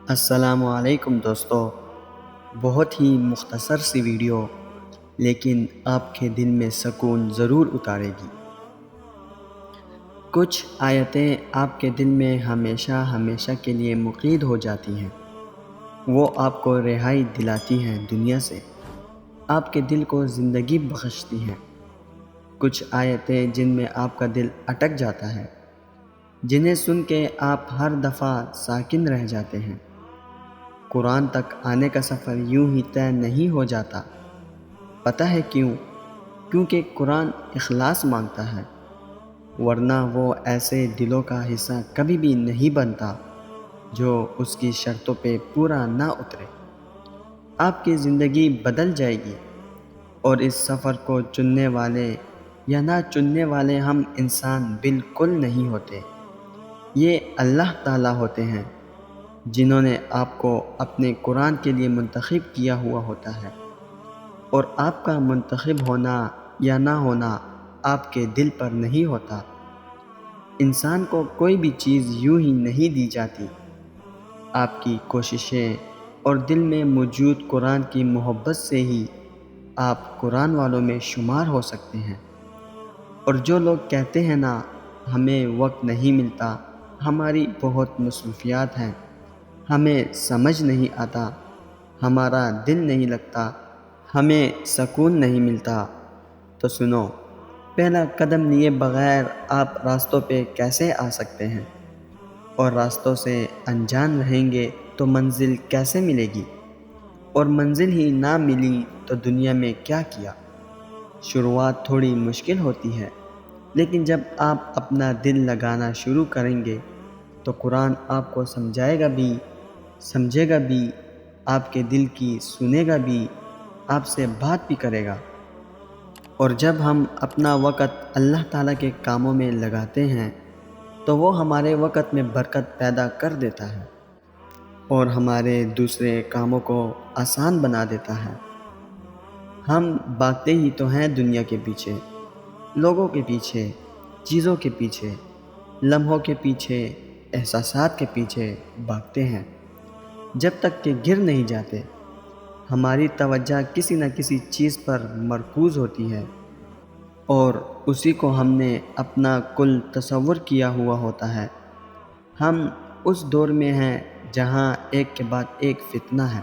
السلام علیکم دوستو، بہت ہی مختصر سی ویڈیو لیکن آپ کے دل میں سکون ضرور اتارے گی۔ کچھ آیتیں آپ کے دل میں ہمیشہ کے لیے مقید ہو جاتی ہیں۔ وہ آپ کو رہائی دلاتی ہیں دنیا سے، آپ کے دل کو زندگی بخشتی ہیں۔ کچھ آیتیں جن میں آپ کا دل اٹک جاتا ہے، جنہیں سن کے آپ ہر دفعہ ساکن رہ جاتے ہیں۔ قرآن تک آنے کا سفر یوں ہی طے نہیں ہو جاتا۔ پتہ ہے کیوں؟ کیونکہ قرآن اخلاص مانگتا ہے، ورنہ وہ ایسے دلوں کا حصہ کبھی بھی نہیں بنتا جو اس کی شرطوں پہ پورا نہ اترے۔ آپ کی زندگی بدل جائے گی، اور اس سفر کو چننے والے یا نہ چننے والے ہم انسان بالکل نہیں ہوتے۔ یہ اللہ تعالیٰ ہوتے ہیں جنہوں نے آپ کو اپنے قرآن کے لیے منتخب کیا ہوا ہوتا ہے، اور آپ کا منتخب ہونا یا نہ ہونا آپ کے دل پر نہیں ہوتا۔ انسان کو کوئی بھی چیز یوں ہی نہیں دی جاتی۔ آپ کی کوششیں اور دل میں موجود قرآن کی محبت سے ہی آپ قرآن والوں میں شمار ہو سکتے ہیں۔ اور جو لوگ کہتے ہیں نا، ہمیں وقت نہیں ملتا، ہماری بہت مصروفیات ہیں، ہمیں سمجھ نہیں آتا، ہمارا دل نہیں لگتا، ہمیں سکون نہیں ملتا، تو سنو، پہلا قدم لیے بغیر آپ راستوں پہ کیسے آ سکتے ہیں؟ اور راستوں سے انجان رہیں گے تو منزل کیسے ملے گی؟ اور منزل ہی نہ ملی تو دنیا میں کیا کیا؟ شروعات تھوڑی مشکل ہوتی ہے، لیکن جب آپ اپنا دل لگانا شروع کریں گے تو قرآن آپ کو سمجھائے گا بھی، سمجھے گا بھی، آپ کے دل کی سنے گا بھی، آپ سے بات بھی کرے گا۔ اور جب ہم اپنا وقت اللہ تعالیٰ کے کاموں میں لگاتے ہیں تو وہ ہمارے وقت میں برکت پیدا کر دیتا ہے اور ہمارے دوسرے کاموں کو آسان بنا دیتا ہے۔ ہم بھاگتے ہی تو ہیں دنیا کے پیچھے، لوگوں کے پیچھے، چیزوں کے پیچھے، لمحوں کے پیچھے، احساسات کے پیچھے بھاگتے ہیں، جب تک کہ گر نہیں جاتے۔ ہماری توجہ کسی نہ کسی چیز پر مرکوز ہوتی ہے، اور اسی کو ہم نے اپنا کل تصور کیا ہوا ہوتا ہے۔ ہم اس دور میں ہیں جہاں ایک کے بعد ایک فتنہ ہے۔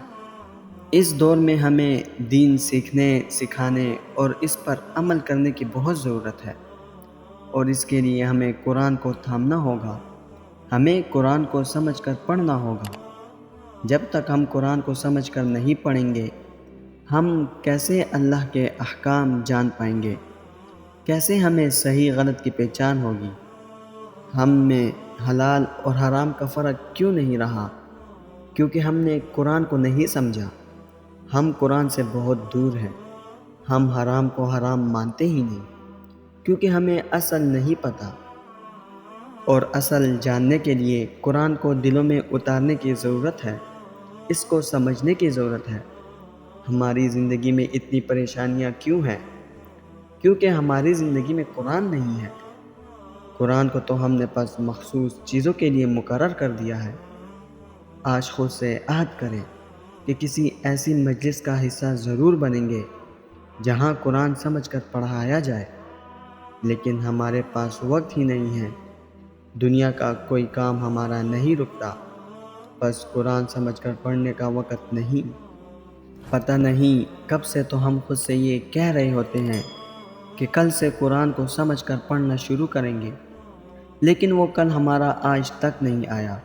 اس دور میں ہمیں دین سیکھنے، سکھانے اور اس پر عمل کرنے کی بہت ضرورت ہے، اور اس کے لیے ہمیں قرآن کو تھامنا ہوگا، ہمیں قرآن کو سمجھ کر پڑھنا ہوگا۔ جب تک ہم قرآن کو سمجھ کر نہیں پڑھیں گے، ہم کیسے اللہ کے احکام جان پائیں گے؟ کیسے ہمیں صحیح غلط کی پہچان ہوگی؟ ہم میں حلال اور حرام کا فرق کیوں نہیں رہا؟ کیونکہ ہم نے قرآن کو نہیں سمجھا۔ ہم قرآن سے بہت دور ہیں۔ ہم حرام کو حرام مانتے ہی نہیں، کیونکہ ہمیں اصل نہیں پتہ، اور اصل جاننے کے لیے قرآن کو دلوں میں اتارنے کی ضرورت ہے، اس کو سمجھنے کی ضرورت ہے۔ ہماری زندگی میں اتنی پریشانیاں کیوں ہیں؟ کیونکہ ہماری زندگی میں قرآن نہیں ہے۔ قرآن کو تو ہم نے بس مخصوص چیزوں کے لیے مقرر کر دیا ہے۔ آج خود سے عہد کریں کہ کسی ایسی مجلس کا حصہ ضرور بنیں گے جہاں قرآن سمجھ کر پڑھایا جائے، لیکن ہمارے پاس وقت ہی نہیں ہے۔ دنیا کا کوئی کام ہمارا نہیں رکتا، بس قرآن سمجھ کر پڑھنے کا وقت نہیں۔ پتہ نہیں کب سے تو ہم خود سے یہ کہہ رہے ہوتے ہیں کہ کل سے قرآن کو سمجھ کر پڑھنا شروع کریں گے، لیکن وہ کل ہمارا آج تک نہیں آیا۔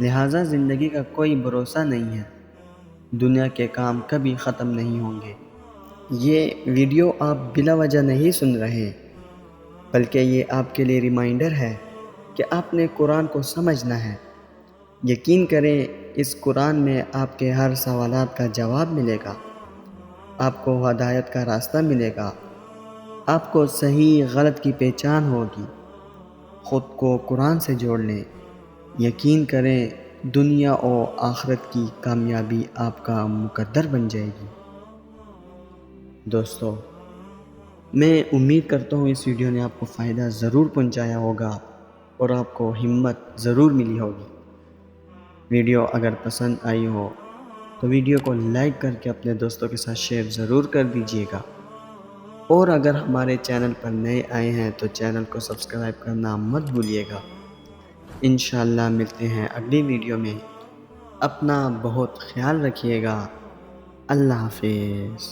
لہٰذا زندگی کا کوئی بھروسہ نہیں ہے، دنیا کے کام کبھی ختم نہیں ہوں گے۔ یہ ویڈیو آپ بلا وجہ نہیں سن رہے، بلکہ یہ آپ کے لیے ریمائنڈر ہے کہ آپ نے قرآن کو سمجھنا ہے۔ یقین کریں، اس قرآن میں آپ کے ہر سوالات کا جواب ملے گا، آپ کو ہدایت کا راستہ ملے گا، آپ کو صحیح غلط کی پہچان ہوگی۔ خود کو قرآن سے جوڑ لیں، یقین کریں دنیا و آخرت کی کامیابی آپ کا مقدر بن جائے گی۔ دوستو، میں امید کرتا ہوں اس ویڈیو نے آپ کو فائدہ ضرور پہنچایا ہوگا اور آپ کو ہمت ضرور ملی ہوگی۔ ویڈیو اگر پسند آئی ہو تو ویڈیو کو لائک کر کے اپنے دوستوں کے ساتھ شیئر ضرور کر دیجیے گا، اور اگر ہمارے چینل پر نئے آئے ہیں تو چینل کو سبسکرائب کرنا مت بھولیے گا۔ انشاءاللہ ملتے ہیں اگلی ویڈیو میں۔ اپنا بہت خیال رکھیے گا۔ اللہ حافظ۔